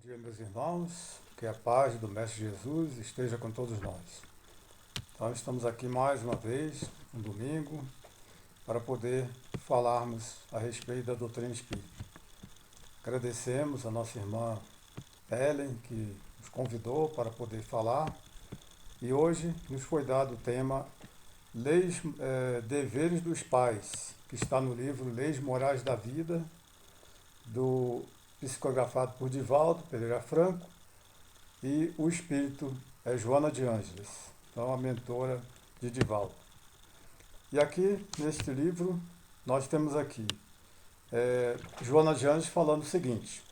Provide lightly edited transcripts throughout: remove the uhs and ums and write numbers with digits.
dia, meus irmãos, que a paz do Mestre Jesus esteja com todos nós. Então, estamos aqui mais uma vez, um domingo, para poder falarmos a respeito da doutrina espírita. Agradecemos a nossa irmã Ellen, que nos convidou para poder falar, e hoje nos foi dado o tema Deveres dos Pais, que está no livro Leis Morais da Vida, psicografado por Divaldo Pereira Franco, e o espírito é Joana de Ângeles, então a mentora de Divaldo. E aqui, neste livro, nós temos aqui Joana de Ângeles falando o seguinte: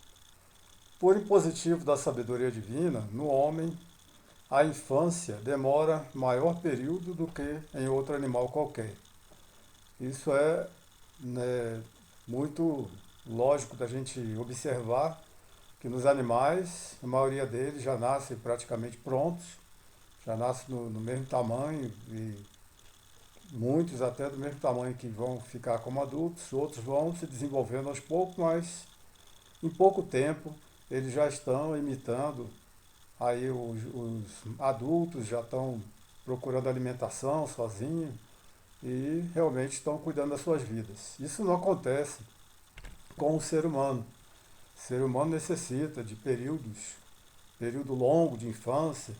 por impositivo da sabedoria divina, no homem, a infância demora maior período do que em outro animal qualquer. Isso é, né, muito lógico da gente observar que nos animais, a maioria deles já nascem praticamente prontos, já nascem no mesmo tamanho, e muitos até do mesmo tamanho que vão ficar como adultos, outros vão se desenvolvendo aos poucos, mas em pouco tempo eles já estão imitando, aí os adultos já estão procurando alimentação sozinhos e realmente estão cuidando das suas vidas. Isso não acontece com o ser humano. O ser humano necessita de período longo de infância,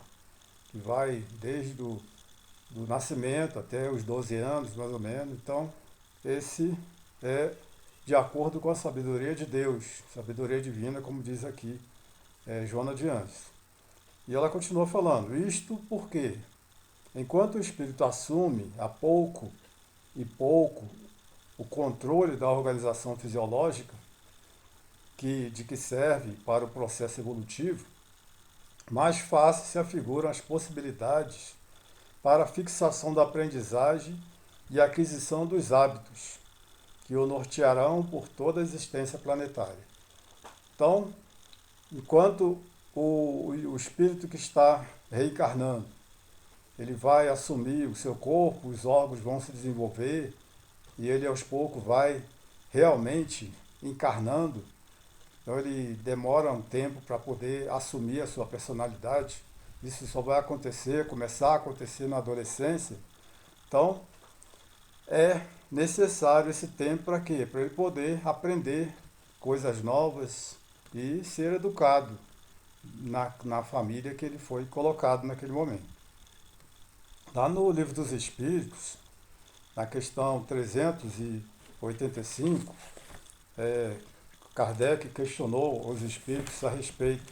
que vai desde do nascimento até os 12 anos, mais ou menos. Então, esse é de acordo com a sabedoria de Deus, sabedoria divina, como diz aqui Joana de Ângeles. E ela continua falando, isto porque, enquanto o espírito assume a pouco e pouco o controle da organização fisiológica, de que serve para o processo evolutivo, mais fácil se afiguram as possibilidades para a fixação da aprendizagem e aquisição dos hábitos, que o nortearão por toda a existência planetária. Então, enquanto o espírito que está reencarnando, ele vai assumir o seu corpo, os órgãos vão se desenvolver, e ele aos poucos vai realmente encarnando. Então ele demora um tempo para poder assumir a sua personalidade. Isso só vai começar a acontecer na adolescência. Então é necessário esse tempo para quê? Para ele poder aprender coisas novas e ser educado na família que ele foi colocado naquele momento. Lá no Livro dos Espíritos, na questão 385, Kardec questionou os espíritos a respeito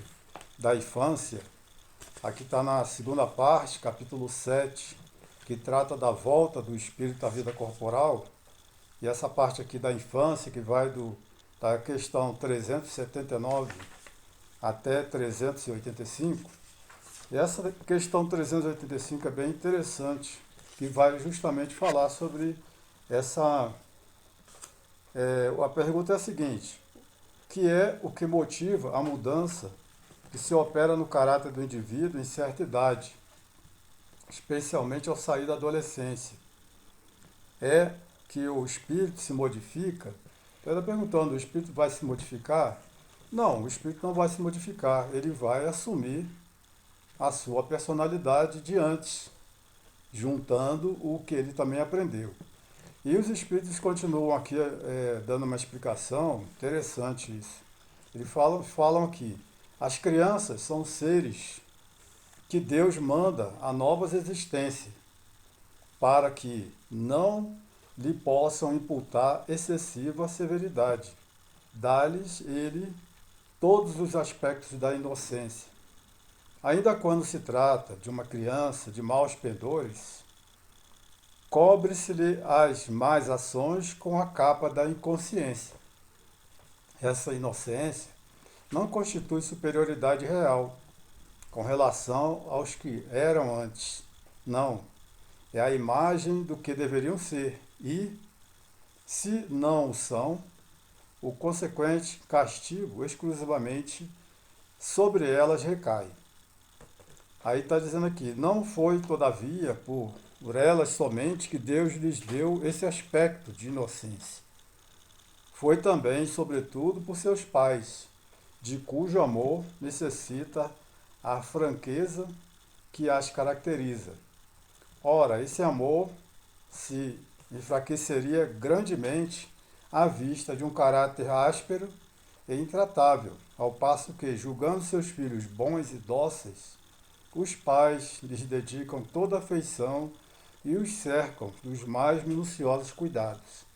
da infância. Aqui está na segunda parte, capítulo 7, que trata da volta do espírito à vida corporal. E essa parte aqui da infância, que vai da questão 379 até 385. E essa questão 385 é bem interessante, que vai justamente falar sobre essa... a pergunta é a seguinte: que é o que motiva a mudança que se opera no caráter do indivíduo em certa idade, especialmente ao sair da adolescência? É que o espírito se modifica? Ele está perguntando, o espírito vai se modificar? Não, o espírito não vai se modificar, ele vai assumir a sua personalidade de antes, juntando o que ele também aprendeu. E os espíritos continuam aqui dando uma explicação interessante isso. Eles falam aqui, as crianças são seres que Deus manda a novas existências, para que não lhe possam imputar excessiva severidade. Dá-lhes ele todos os aspectos da inocência. Ainda quando se trata de uma criança de maus pendores, cobre-se-lhe as más ações com a capa da inconsciência. Essa inocência não constitui superioridade real com relação aos que eram antes. Não, é a imagem do que deveriam ser e, se não o são, o consequente castigo exclusivamente sobre elas recai. Aí está dizendo aqui, não foi, todavia, por elas somente que Deus lhes deu esse aspecto de inocência. Foi também, sobretudo, por seus pais, de cujo amor necessita a franqueza que as caracteriza. Ora, esse amor se enfraqueceria grandemente à vista de um caráter áspero e intratável, ao passo que, julgando seus filhos bons e dóceis, os pais lhes dedicam toda a afeição e os cercam dos mais minuciosos cuidados.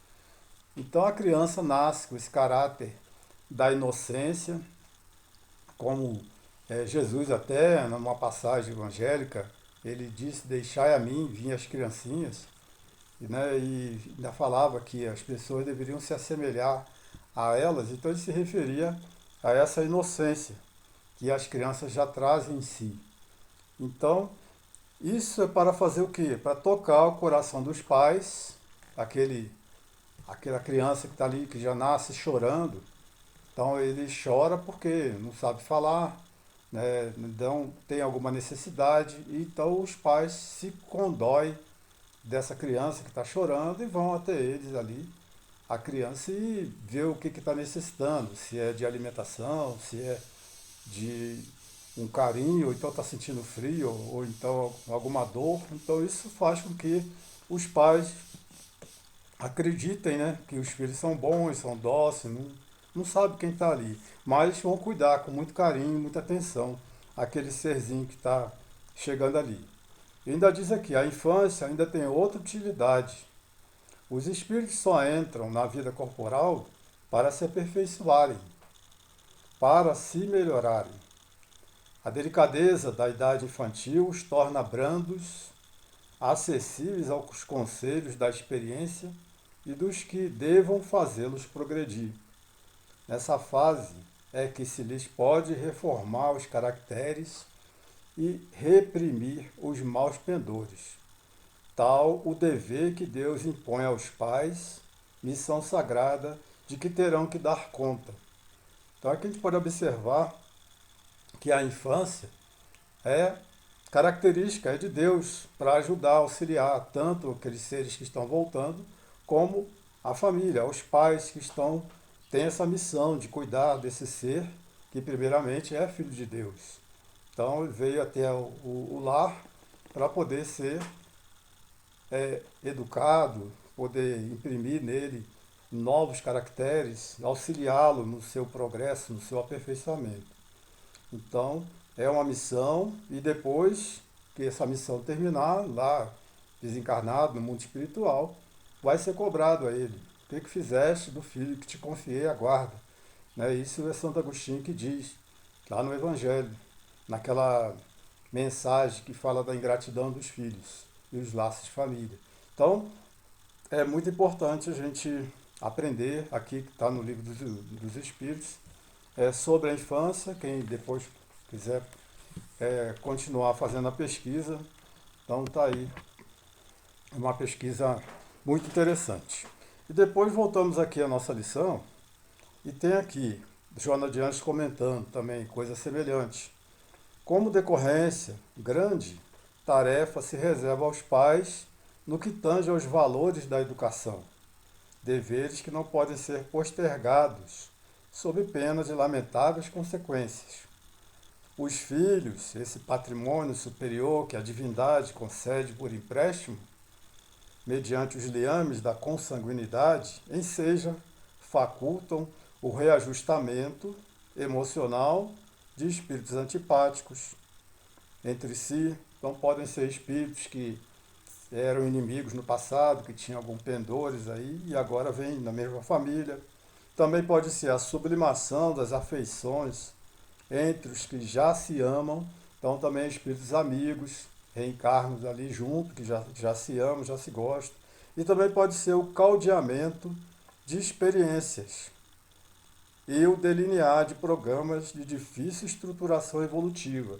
Então a criança nasce com esse caráter da inocência, como Jesus até, numa passagem evangélica, ele disse, deixai a mim, vinha as criancinhas, e ainda falava que as pessoas deveriam se assemelhar a elas, então ele se referia a essa inocência que as crianças já trazem em si. Então, isso é para fazer o quê? Para tocar o coração dos pais, aquela criança que está ali, que já nasce chorando. Então ele chora porque não sabe falar, né? Então tem alguma necessidade, e então os pais se condói dessa criança que está chorando e vão até eles ali, a criança, e vê o que está necessitando, se é de alimentação, se é de um carinho, ou então está sentindo frio, ou então alguma dor. Então isso faz com que os pais acreditem, né, que os filhos são bons, são dóceis, não sabe quem está ali, mas vão cuidar com muito carinho, muita atenção aquele serzinho que está chegando ali. E ainda diz aqui, a infância ainda tem outra utilidade. Os espíritos só entram na vida corporal para se aperfeiçoarem, para se melhorarem. A delicadeza da idade infantil os torna brandos, acessíveis aos conselhos da experiência e dos que devam fazê-los progredir. Nessa fase é que se lhes pode reformar os caracteres e reprimir os maus pendores. Tal o dever que Deus impõe aos pais, missão sagrada de que terão que dar conta. Então aqui a gente pode observar que a infância é característica, é de Deus para ajudar, auxiliar tanto aqueles seres que estão voltando, como a família, os pais que têm essa missão de cuidar desse ser que primeiramente é filho de Deus. Então ele veio até o lar para poder ser educado, poder imprimir nele novos caracteres, auxiliá-lo no seu progresso, no seu aperfeiçoamento. Então, é uma missão, e depois que essa missão terminar, lá desencarnado no mundo espiritual, vai ser cobrado a ele. O que fizeste do filho que te confiei a guarda? Né? Isso é Santo Agostinho que diz, lá no Evangelho, naquela mensagem que fala da ingratidão dos filhos e os laços de família. Então, é muito importante a gente aprender aqui, que está no livro dos Espíritos, sobre a infância. Quem depois quiser continuar fazendo a pesquisa, então está aí uma pesquisa muito interessante. E depois voltamos aqui à nossa lição, e tem aqui Joana de Anjos comentando também coisa semelhante. Como decorrência grande, tarefa se reserva aos pais no que tange aos valores da educação, deveres que não podem ser postergados, sob pena de lamentáveis consequências. Os filhos, esse patrimônio superior que a divindade concede por empréstimo, mediante os liames da consanguinidade, enseja, facultam o reajustamento emocional de espíritos antipáticos entre si. Então podem ser espíritos que eram inimigos no passado, que tinham algum pendores aí, e agora vêm na mesma família. Também pode ser a sublimação das afeições entre os que já se amam. Então também espíritos amigos, reencarnos ali junto, que já se amam, já se gostam. E também pode ser o caldeamento de experiências e o delinear de programas de difícil estruturação evolutiva.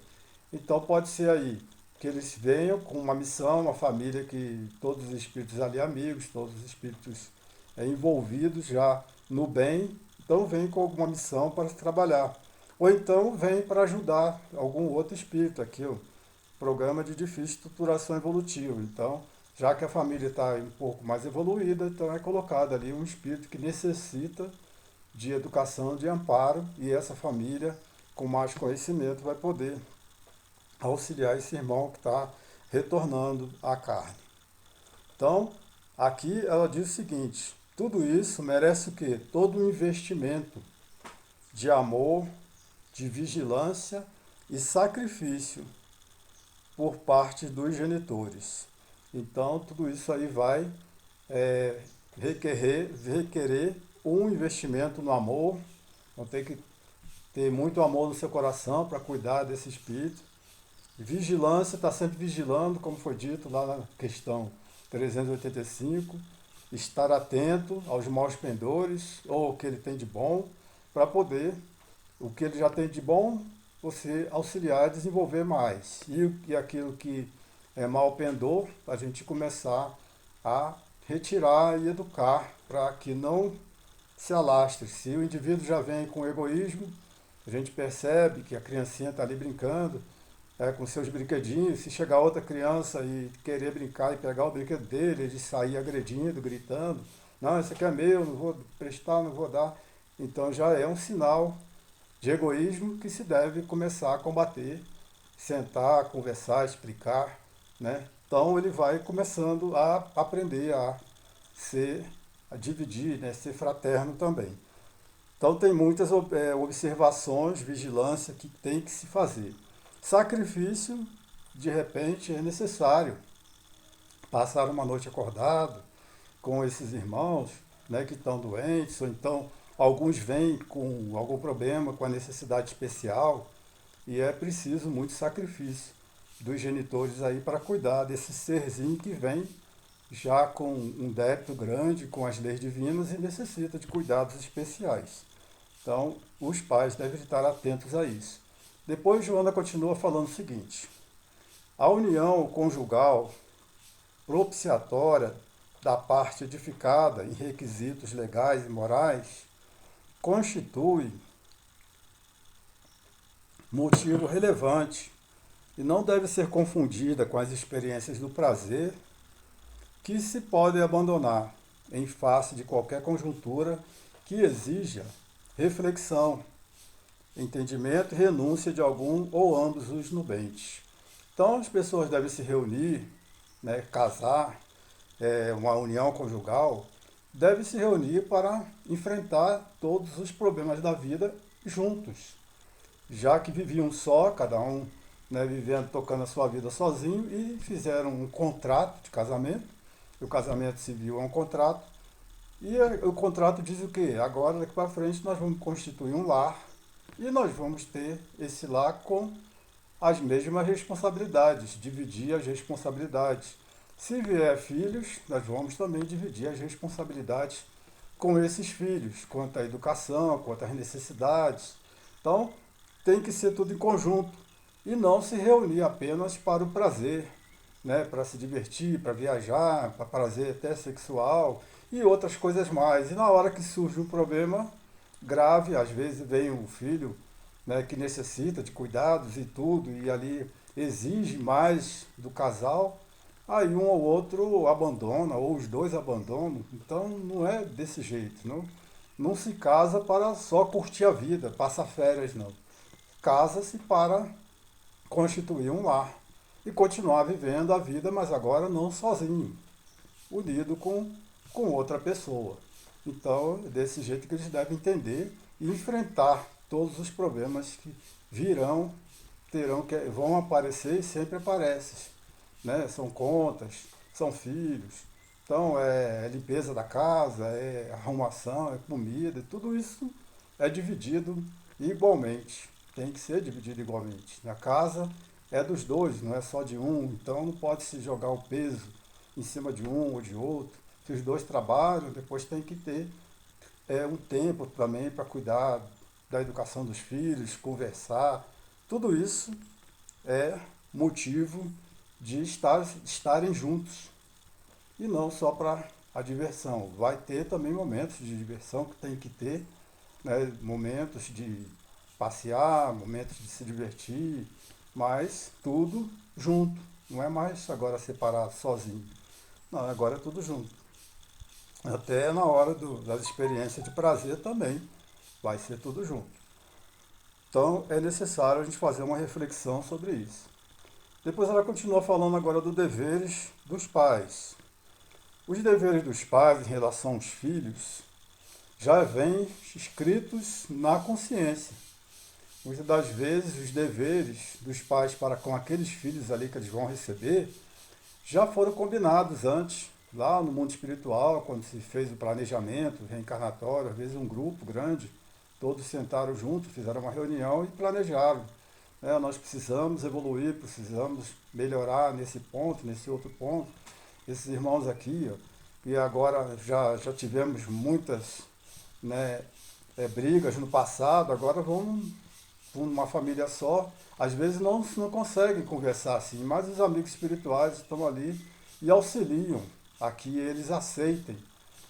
Então pode ser aí que eles venham com uma missão, uma família que todos os espíritos ali amigos, todos os espíritos envolvidos já no bem, então vem com alguma missão para se trabalhar. Ou então vem para ajudar algum outro espírito aqui, ó, programa de difícil estruturação evolutiva. Então, já que a família está um pouco mais evoluída, então é colocado ali um espírito que necessita de educação, de amparo, e essa família, com mais conhecimento, vai poder auxiliar esse irmão que está retornando à carne. Então, aqui ela diz o seguinte: tudo isso merece o quê? Todo um investimento de amor, de vigilância e sacrifício por parte dos genitores. Então, tudo isso aí vai requerer um investimento no amor. Então, tem que ter muito amor no seu coração para cuidar desse espírito. Vigilância, está sempre vigilando, como foi dito lá na questão 385. Estar atento aos maus pendores, ou o que ele tem de bom, para poder, o que ele já tem de bom, você auxiliar a desenvolver mais. E aquilo que é mau pendor, a gente começar a retirar e educar para que não se alastre. Se o indivíduo já vem com egoísmo, a gente percebe que a criancinha está ali brincando com seus brinquedinhos. Se chegar outra criança e querer brincar e pegar o brinquedo dele, ele sair agredindo, gritando, não, esse aqui é meu, não vou prestar, não vou dar. Então já é um sinal de egoísmo que se deve começar a combater, sentar, conversar, explicar, né? Então ele vai começando a aprender a dividir, né? Ser fraterno também. Então tem muitas observações, vigilância que tem que se fazer. Sacrifício, de repente, é necessário. Passar uma noite acordado com esses irmãos, né, que estão doentes, ou então alguns vêm com algum problema, com a necessidade especial, e é preciso muito sacrifício dos genitores aí para cuidar desse serzinho que vem já com um débito grande com as leis divinas e necessita de cuidados especiais. Então, os pais devem estar atentos a isso. Depois, Joana continua falando o seguinte: a união conjugal propiciatória da parte edificada em requisitos legais e morais constitui motivo relevante e não deve ser confundida com as experiências do prazer que se podem abandonar em face de qualquer conjuntura que exija reflexão, entendimento e renúncia de algum ou ambos os nubentes. Então as pessoas devem se reunir, né, casar, uma união conjugal, devem se reunir para enfrentar todos os problemas da vida juntos, já que viviam só, cada um, né, vivendo, tocando a sua vida sozinho, e fizeram um contrato de casamento. O casamento civil é um contrato, e o contrato diz o quê? Agora, daqui para frente, nós vamos constituir um lar, e nós vamos ter esse lar com as mesmas responsabilidades, dividir as responsabilidades. Se vier filhos, nós vamos também dividir as responsabilidades com esses filhos, quanto à educação, quanto às necessidades. Então, tem que ser tudo em conjunto e não se reunir apenas para o prazer, né? Para se divertir, para viajar, para prazer até sexual e outras coisas mais. E na hora que surge um problema grave, às vezes vem um filho, né, que necessita de cuidados e tudo, e ali exige mais do casal, aí um ou outro abandona, ou os dois abandonam. Então não é desse jeito, não, não se casa para só curtir a vida, passar férias, não. Casa-se para constituir um lar e continuar vivendo a vida, mas agora não sozinho, unido com outra pessoa. Então, é desse jeito que eles devem entender e enfrentar todos os problemas que virão, vão aparecer e sempre aparecem, né? São contas, são filhos, então é limpeza da casa, é arrumação, é comida, tudo isso é dividido igualmente, tem que ser dividido igualmente. A casa é dos dois, não é só de um, então não pode se jogar o peso em cima de um ou de outro. Se os dois trabalham, depois tem que ter um tempo também para cuidar da educação dos filhos, conversar. Tudo isso é motivo de estarem juntos e não só para a diversão. Vai ter também momentos de diversão que tem que ter, né? Momentos de passear, momentos de se divertir, mas tudo junto. Não é mais agora separado, sozinho. Não, agora é tudo junto. Até na hora das experiências de prazer também. vai ser tudo junto. Então é necessário a gente fazer uma reflexão sobre isso. Depois ela continua falando agora dos deveres dos pais. Os deveres dos pais em relação aos filhos já vêm escritos na consciência. Muitas das vezes os deveres dos pais para com aqueles filhos ali que eles vão receber já foram combinados antes, lá no mundo espiritual, quando se fez o planejamento reencarnatório, às vezes um grupo grande, todos sentaram juntos, fizeram uma reunião e planejaram. Nós precisamos evoluir, precisamos melhorar nesse ponto, nesse outro ponto. Esses irmãos aqui, ó, e agora já tivemos muitas, né, brigas no passado, agora vamos uma família só, às vezes não conseguem conversar assim, mas os amigos espirituais estão ali e auxiliam a que eles aceitem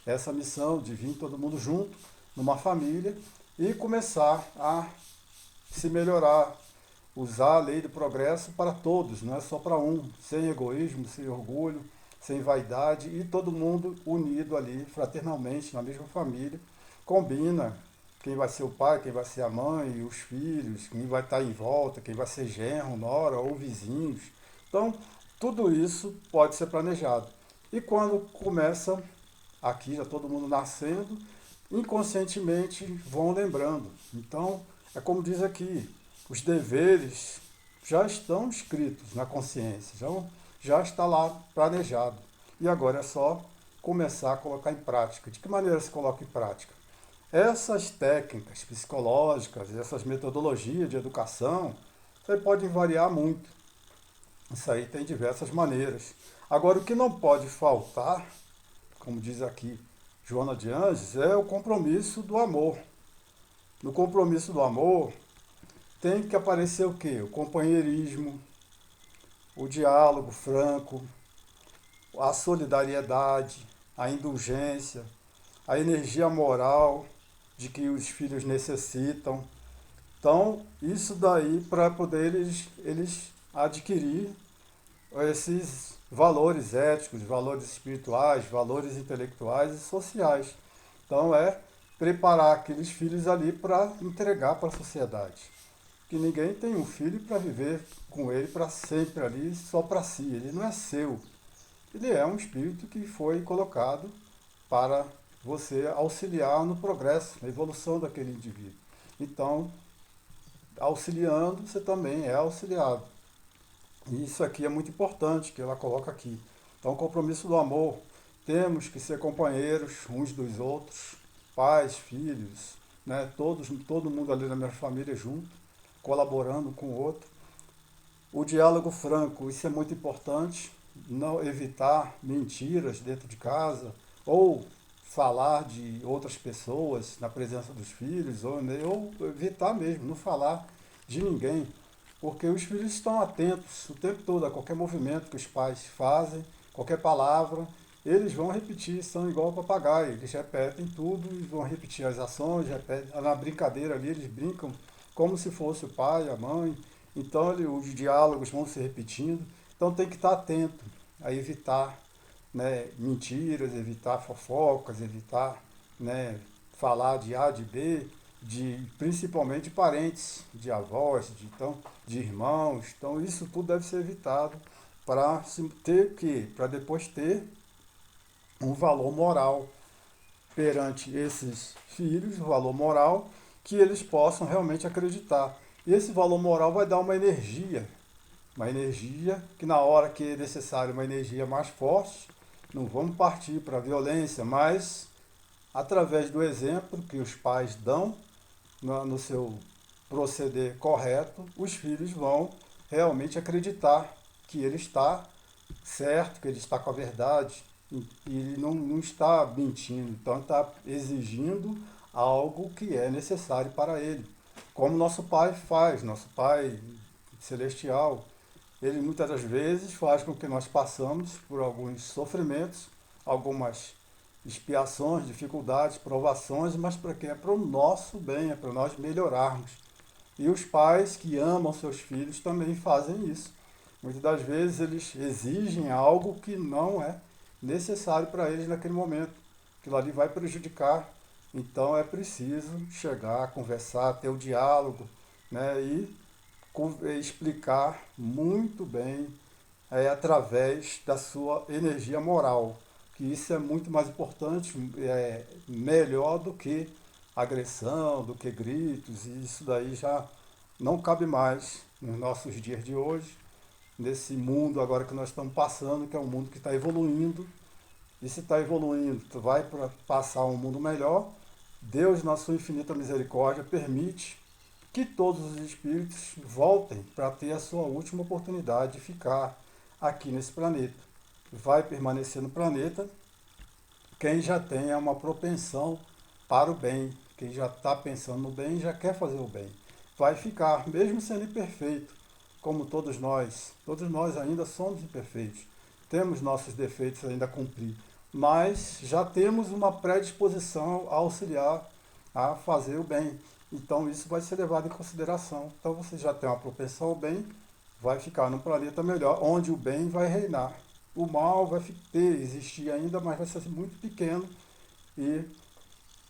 essa missão de vir todo mundo junto, numa família, e começar a se melhorar, usar a lei do progresso para todos, não é só para um, sem egoísmo, sem orgulho, sem vaidade, e todo mundo unido ali, fraternalmente, na mesma família, combina quem vai ser o pai, quem vai ser a mãe, os filhos, quem vai estar em volta, quem vai ser genro, nora ou vizinhos. Então, tudo isso pode ser planejado. E quando começa, aqui já todo mundo nascendo, inconscientemente vão lembrando. Então, é como diz aqui, os deveres já estão escritos na consciência, já está lá planejado. E agora é só começar a colocar em prática. De que maneira se coloca em prática? Essas técnicas psicológicas, essas metodologias de educação, isso aí pode variar muito. Isso aí tem diversas maneiras. Agora, o que não pode faltar, como diz aqui Joana de Anjos, é o compromisso do amor. No compromisso do amor, tem que aparecer o quê? O companheirismo, o diálogo franco, a solidariedade, a indulgência, a energia moral de que os filhos necessitam. Então, isso daí para poder eles adquirir esses valores éticos, valores espirituais, valores intelectuais e sociais. Então, é preparar aqueles filhos ali para entregar para a sociedade. Que ninguém tem um filho para viver com ele para sempre ali, só para si. Ele não é seu. Ele é um espírito que foi colocado para você auxiliar no progresso, na evolução daquele indivíduo. Então, auxiliando, você também é auxiliado. E isso aqui é muito importante, que ela coloca aqui. Então, o compromisso do amor. Temos que ser companheiros uns dos outros, pais, filhos, né? Todo mundo ali na minha família junto, colaborando com o outro. O diálogo franco, isso é muito importante. Não evitar mentiras dentro de casa, ou falar de outras pessoas na presença dos filhos, ou evitar mesmo, não falar de ninguém, porque os filhos estão atentos o tempo todo a qualquer movimento que os pais fazem, qualquer palavra, eles vão repetir, são igual ao papagaio, eles repetem tudo, e vão repetir as ações, repetem, na brincadeira ali eles brincam como se fosse o pai, a mãe, então os diálogos vão se repetindo, então tem que estar atento a evitar, né, mentiras, evitar fofocas, evitar, né, falar de A, de B, principalmente de parentes, de avós, de irmãos. Então isso tudo deve ser evitado para ter que, para depois ter um valor moral perante esses filhos, um valor moral que eles possam realmente acreditar. E esse valor moral vai dar uma energia que na hora que é necessário uma energia mais forte, não vamos partir para a violência, mas através do exemplo que os pais dão no seu proceder correto, os filhos vão realmente acreditar que ele está certo, que ele está com a verdade, e ele não está mentindo, então está exigindo algo que é necessário para ele. Como nosso pai faz, nosso pai celestial, ele muitas das vezes faz com que nós passamos por alguns sofrimentos, algumas expiações, dificuldades, provações, mas para quê? É para o nosso bem, é para nós melhorarmos. E os pais que amam seus filhos também fazem isso. Muitas das vezes eles exigem algo que não é necessário para eles naquele momento. Aquilo ali vai prejudicar Então é preciso chegar, conversar, ter o diálogo, né, e explicar muito bem através da sua energia moral, que isso é muito mais importante, melhor do que agressão, do que gritos, e isso daí já não cabe mais nos nossos dias de hoje, nesse mundo agora que nós estamos passando, que é um mundo que está evoluindo, e se está evoluindo, tu vai para passar um mundo melhor, Deus, na sua infinita misericórdia, permite que todos os espíritos voltem para ter a sua última oportunidade de ficar aqui nesse planeta. Vai permanecer no planeta quem já tenha uma propensão para o bem, quem já está pensando no bem e já quer fazer o bem. Vai ficar, mesmo sendo imperfeito, como todos nós ainda somos imperfeitos, temos nossos defeitos ainda a cumprir, mas já temos uma predisposição a auxiliar a fazer o bem. Então isso vai ser levado em consideração. Então você já tem uma propensão ao bem, vai ficar num planeta melhor, onde o bem vai reinar. O mal vai existir ainda, mas vai ser muito pequeno e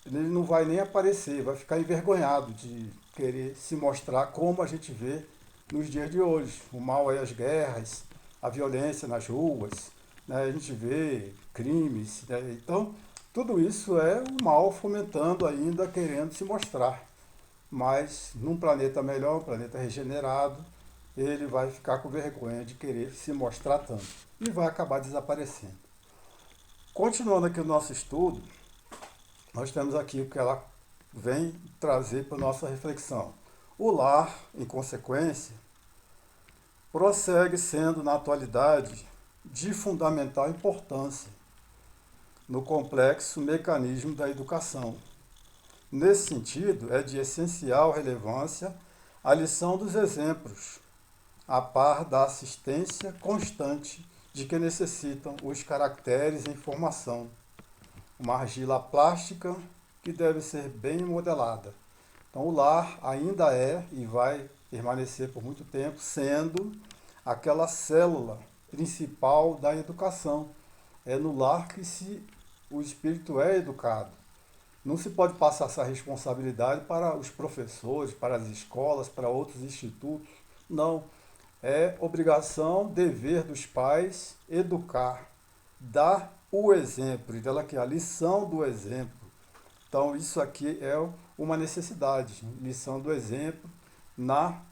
ele não vai nem aparecer, vai ficar envergonhado de querer se mostrar como a gente vê nos dias de hoje. O mal é as guerras, a violência nas ruas, né? A gente vê crimes, né? Então tudo isso é o mal fomentando ainda, querendo se mostrar. Mas num planeta melhor, um planeta regenerado, ele vai ficar com vergonha de querer se mostrar tanto e vai acabar desaparecendo. Continuando aqui o nosso estudo, nós temos aqui o que ela vem trazer para a nossa reflexão. O lar, em consequência, prossegue sendo, na atualidade, de fundamental importância no complexo mecanismo da educação. Nesse sentido, é de essencial relevância a lição dos exemplos, a par da assistência constante de que necessitam os caracteres em formação, uma argila plástica que deve ser bem modelada. Então o lar ainda é e vai permanecer por muito tempo sendo aquela célula principal da educação. É no lar que o espírito é educado. Não se pode passar essa responsabilidade para os professores, para as escolas, para outros institutos. Não. É obrigação, dever dos pais educar, dar o exemplo, e dela que é a lição do exemplo. Então isso aqui é uma necessidade, lição do exemplo na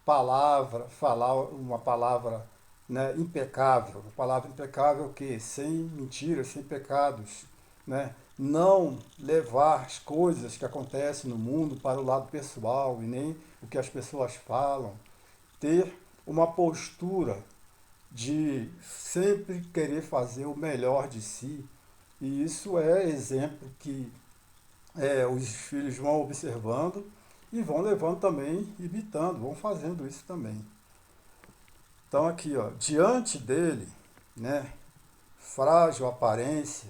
palavra, falar uma palavra, né, impecável. A palavra impecável é o quê? Sem mentiras, sem pecados, né? Não levar as coisas que acontecem no mundo para o lado pessoal e nem o que as pessoas falam. Ter uma postura de sempre querer fazer o melhor de si. E isso é exemplo que os filhos vão observando e vão levando também, imitando, vão fazendo isso também. Então aqui, ó, diante dele, né, frágil aparência,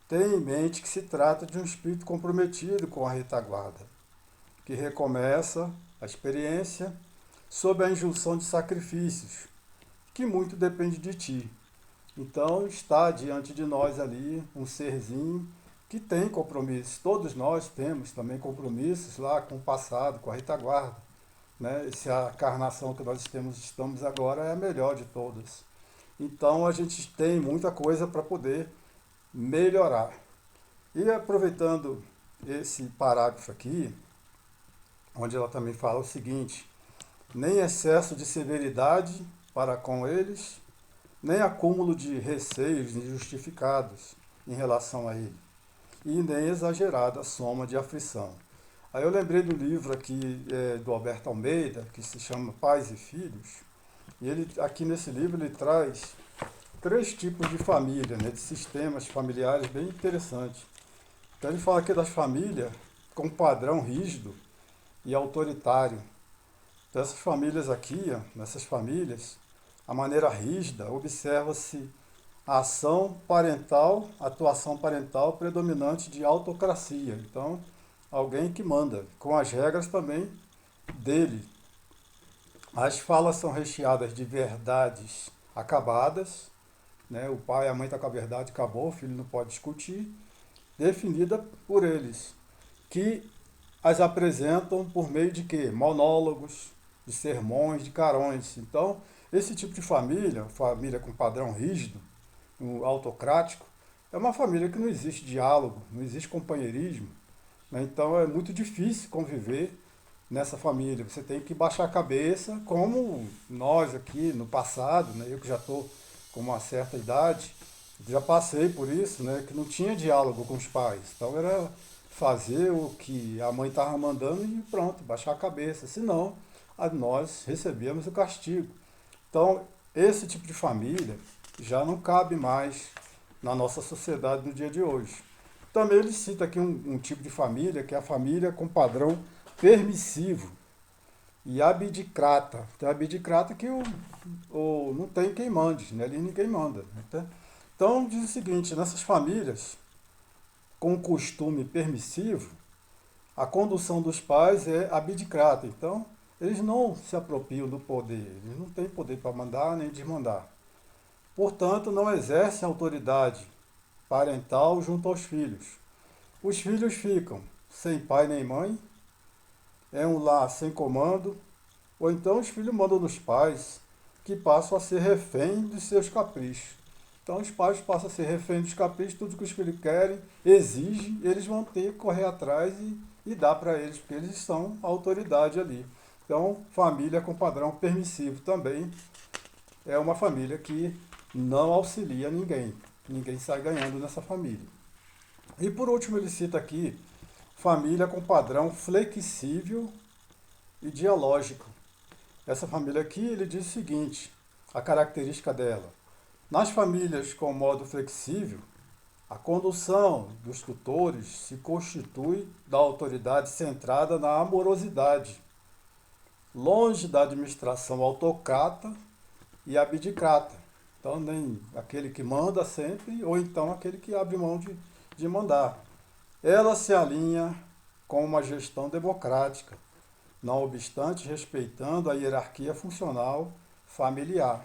tenha em mente que se trata de um espírito comprometido com a retaguarda, que recomeça a experiência sob a injunção de sacrifícios, que muito depende de ti. Então está diante de nós ali um serzinho que tem compromissos. Todos nós temos também compromissos lá com o passado, com a retaguarda. Né? Essa encarnação que nós estamos agora é a melhor de todas. Então a gente tem muita coisa para poder melhorar. E aproveitando esse parágrafo aqui, onde ela também fala o seguinte: nem excesso de severidade para com eles, nem acúmulo de receios injustificados em relação a ele, e nem exagerada soma de aflição. Aí eu lembrei do livro aqui do Alberto Almeida, que se chama Pais e Filhos, e ele aqui nesse livro ele traz 3 tipos de família, né, de sistemas familiares bem interessantes. Então ele fala aqui das famílias com um padrão rígido e autoritário. Então essas famílias aqui, ó, nessas famílias, a maneira rígida, observa-se a atuação parental predominante de autocracia. Então, alguém que manda, com as regras também dele. As falas são recheadas de verdades acabadas, né? O pai e a mãe estão com a verdade, acabou, o filho não pode discutir, definida por eles. que as apresentam por meio de quê? Monólogos, de sermões, de carões. Então, esse tipo de família, família com padrão rígido, um autocrático, é uma família que não existe diálogo, não existe companheirismo, né? Então é muito difícil conviver nessa família. Você tem que baixar a cabeça, como nós aqui no passado, né? Eu que já estou com uma certa idade, já passei por isso, né? Que não tinha diálogo com os pais. Então era fazer o que a mãe estava mandando e pronto, baixar a cabeça. Senão, nós recebíamos o castigo. Então, esse tipo de família já não cabe mais na nossa sociedade no dia de hoje. Também ele cita aqui um tipo de família, que é a família com padrão permissivo e abdicrata. Tem abdicrata que não tem quem mande, né? Ali ninguém manda. Né? Então diz o seguinte, nessas famílias com costume permissivo, a condução dos pais é abdicrata. Então, eles não se apropriam do poder, eles não têm poder para mandar nem desmandar. Portanto, não exercem autoridade parental junto aos filhos. Os filhos ficam sem pai nem mãe, é um lar sem comando, ou então os filhos mandam nos pais, que passam a ser refém dos seus caprichos. Então os pais passam a ser refém dos caprichos, tudo que os filhos querem, exigem, eles vão ter que correr atrás e dar para eles, porque eles são a autoridade ali. Então, família com padrão permissivo também é uma família que não auxilia ninguém. Ninguém sai ganhando nessa família. E por último, ele cita aqui família com padrão flexível e dialógico. Essa família aqui, ele diz o seguinte, a característica dela. Nas famílias com modo flexível, a condução dos tutores se constitui da autoridade centrada na amorosidade, longe da administração autocrata e abdicrata. Então, nem aquele que manda sempre, ou então aquele que abre mão de mandar. Ela se alinha com uma gestão democrática, não obstante respeitando a hierarquia funcional familiar.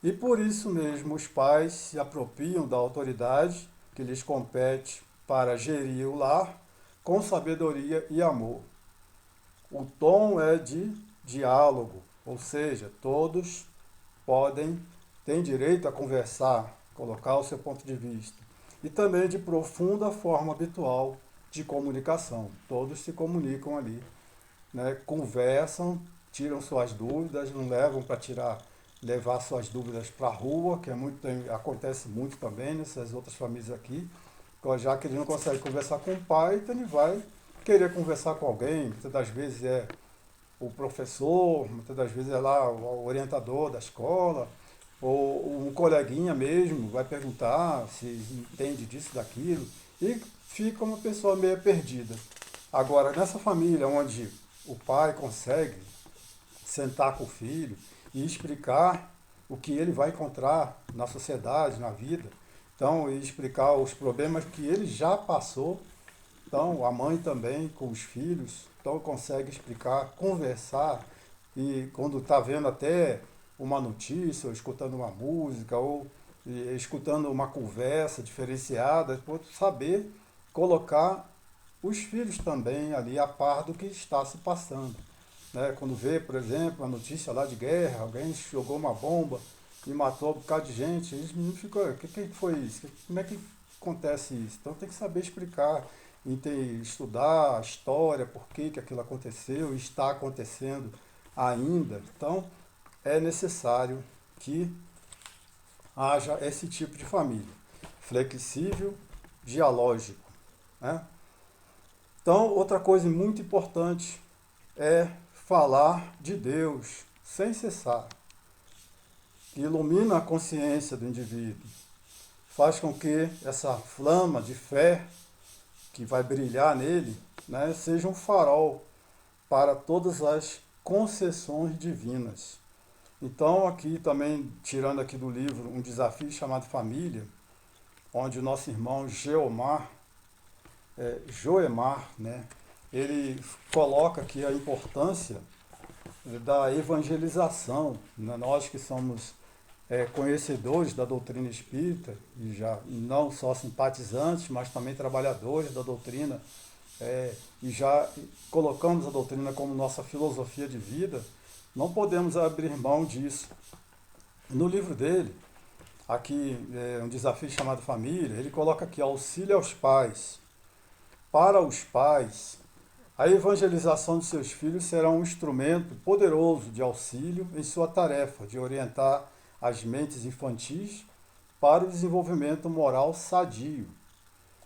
E por isso mesmo os pais se apropriam da autoridade que lhes compete para gerir o lar com sabedoria e amor. O tom é de diálogo, ou seja, todos têm direito a conversar, colocar o seu ponto de vista. E também de profunda forma habitual de comunicação. Todos se comunicam ali, né? Conversam, tiram suas dúvidas, não levam para levar suas dúvidas para a rua, que acontece muito também nessas outras famílias aqui. Já que ele não consegue conversar com o pai, então ele vai querer conversar com alguém, muitas das vezes é o professor, muitas das vezes é lá o orientador da escola, ou um coleguinha mesmo vai perguntar se entende disso, daquilo, e fica uma pessoa meio perdida. Agora, nessa família onde o pai consegue sentar com o filho e explicar o que ele vai encontrar na sociedade, na vida, então, e explicar os problemas que ele já passou, então a mãe também com os filhos, então consegue explicar, conversar, e quando está vendo até uma notícia, ou escutando uma música, ou escutando uma conversa diferenciada, saber colocar os filhos também ali a par do que está se passando. Né? Quando vê, por exemplo, uma notícia lá de guerra, alguém jogou uma bomba e matou um bocado de gente, eles ficam, o que foi isso? Como é que acontece isso? Então tem que saber explicar, estudar a história, por que aquilo aconteceu e está acontecendo ainda. Então é necessário que haja esse tipo de família, flexível, dialógico. Né? Então, outra coisa muito importante é falar de Deus sem cessar, que ilumina a consciência do indivíduo, faz com que essa flama de fé que vai brilhar nele, né, seja um farol para todas as concessões divinas. Então, aqui também, tirando aqui do livro um desafio chamado Família, onde o nosso irmão Joemar, né, ele coloca aqui a importância da evangelização, né? Nós que somos conhecedores da doutrina espírita, e já não só simpatizantes, mas também trabalhadores da doutrina e já colocamos a doutrina como nossa filosofia de vida, não podemos abrir mão disso. No livro dele, aqui um desafio chamado Família, ele coloca aqui auxílio aos pais. Para os pais, a evangelização de seus filhos será um instrumento poderoso de auxílio em sua tarefa de orientar as mentes infantis para o desenvolvimento moral sadio.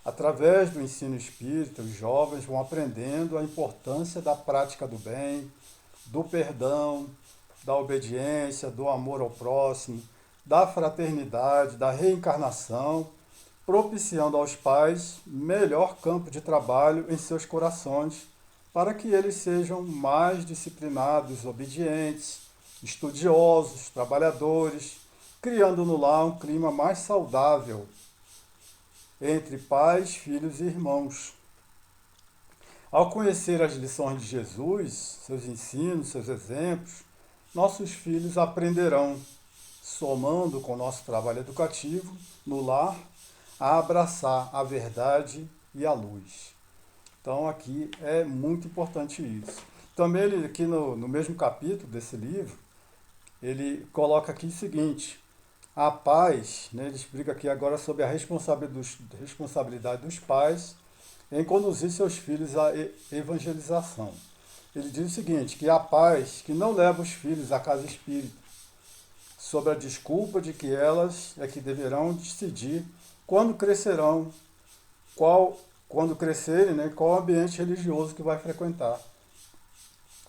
Através do ensino espírita, os jovens vão aprendendo a importância da prática do bem, do perdão, da obediência, do amor ao próximo, da fraternidade, da reencarnação, propiciando aos pais melhor campo de trabalho em seus corações, para que eles sejam mais disciplinados, obedientes, estudiosos, trabalhadores, criando no lar um clima mais saudável entre pais, filhos e irmãos. Ao conhecer as lições de Jesus, seus ensinos, seus exemplos, nossos filhos aprenderão, somando com o nosso trabalho educativo no lar, a abraçar a verdade e a luz. Então aqui é muito importante isso. Também ele aqui no mesmo capítulo desse livro, ele coloca aqui o seguinte: a paz, né, ele explica aqui agora sobre a responsabilidade dos pais em conduzir seus filhos à evangelização. Ele diz o seguinte, que há pais que não levam os filhos à casa espírita, sob a desculpa de que elas é que deverão decidir quando crescerão, quando crescerem, né, qual ambiente religioso que vai frequentar.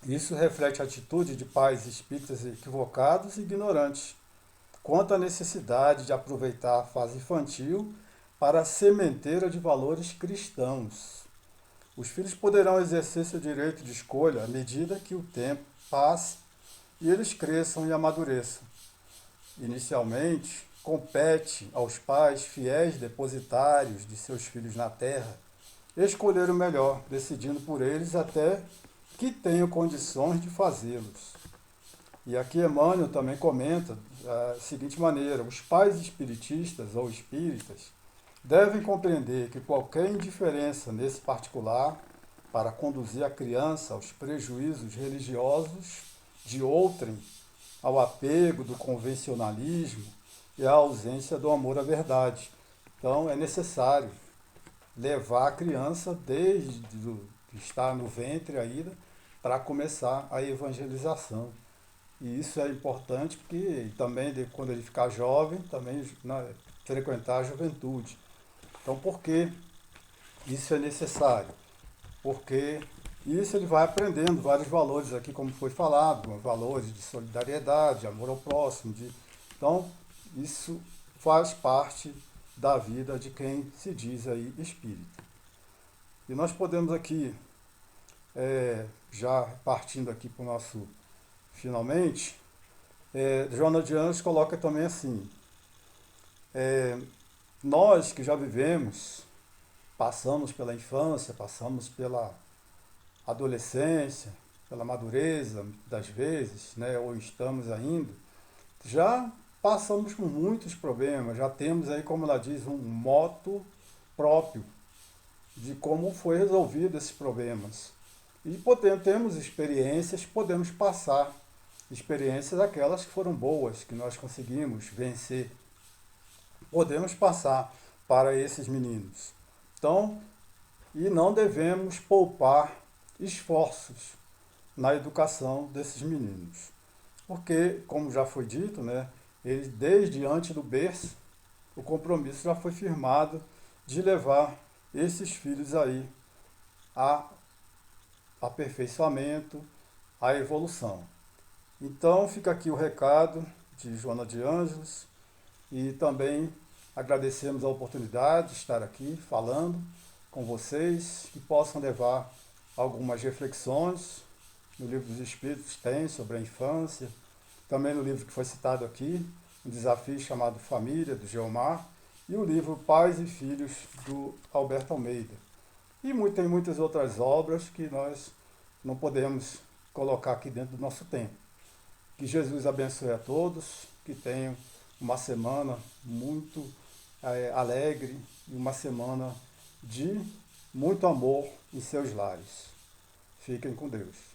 Isso reflete a atitude de pais espíritas equivocados e ignorantes quanto à necessidade de aproveitar a fase infantil para a sementeira de valores cristãos. Os filhos poderão exercer seu direito de escolha à medida que o tempo passe e eles cresçam e amadureçam. Inicialmente, compete aos pais fiéis depositários de seus filhos na terra escolher o melhor, decidindo por eles até que tenham condições de fazê-los. E aqui Emmanuel também comenta da seguinte maneira: os pais espiritistas ou espíritas devem compreender que qualquer indiferença nesse particular para conduzir a criança aos prejuízos religiosos de outrem, ao apego do convencionalismo e à ausência do amor à verdade. Então é necessário levar a criança desde estar no ventre ainda para começar a evangelização. E isso é importante porque também quando ele ficar jovem, também frequentar a juventude. Então por que isso é necessário? Porque isso ele vai aprendendo vários valores aqui, como foi falado, valores de solidariedade, amor ao próximo. Então isso faz parte da vida de quem se diz aí espírita. E nós podemos aqui, já partindo aqui para o nosso finalmente, Joana de Anjos coloca também assim, nós que já vivemos, passamos pela infância, passamos pela adolescência, pela madureza, das vezes, né, ou estamos ainda, já passamos por muitos problemas, já temos aí, como ela diz, um moto próprio de como foi resolvido esses problemas. E temos experiências, podemos passar experiências aquelas que foram boas, que nós conseguimos vencer. Podemos passar para esses meninos. Então, e não devemos poupar esforços na educação desses meninos. Porque, como já foi dito, né, eles, desde antes do berço, o compromisso já foi firmado de levar esses filhos aí a aperfeiçoamento, a evolução. Então fica aqui o recado de Joana de Ângeles e também agradecemos a oportunidade de estar aqui falando com vocês, que possam levar algumas reflexões. No livro dos Espíritos tem sobre a infância, também no livro que foi citado aqui, um desafio chamado Família, do Geomar, e o livro Pais e Filhos, do Alberto Almeida. E tem muitas outras obras que nós não podemos colocar aqui dentro do nosso tempo. Que Jesus abençoe a todos, que tenham uma semana muito alegre e uma semana de muito amor em seus lares. Fiquem com Deus.